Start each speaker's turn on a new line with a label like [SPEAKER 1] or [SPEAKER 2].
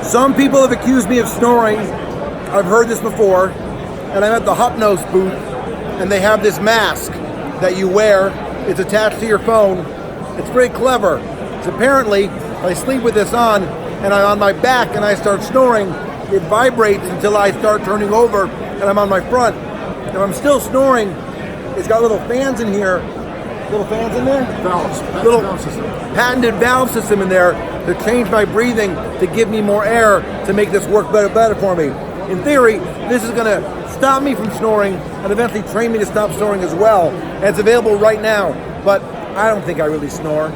[SPEAKER 1] Some people have accused me of snoring. I've heard this before. And I'm at the Hupnos booth, and they have this mask that you wear. It's attached to your phone. It's pretty clever. So apparently, if I sleep with this on, and I'm on my back and I start snoring, it vibrates until I start turning over, and I'm on my front. If I'm still snoring, it's got little fans in here. Little fans in there?
[SPEAKER 2] Valves.
[SPEAKER 1] Little
[SPEAKER 2] Valve system.
[SPEAKER 1] patented valve system in there to change my breathing to give me more air to make this work better for me. In theory, this is going to stop me from snoring and eventually train me to stop snoring as well. And it's available right now, but I don't think I really snore.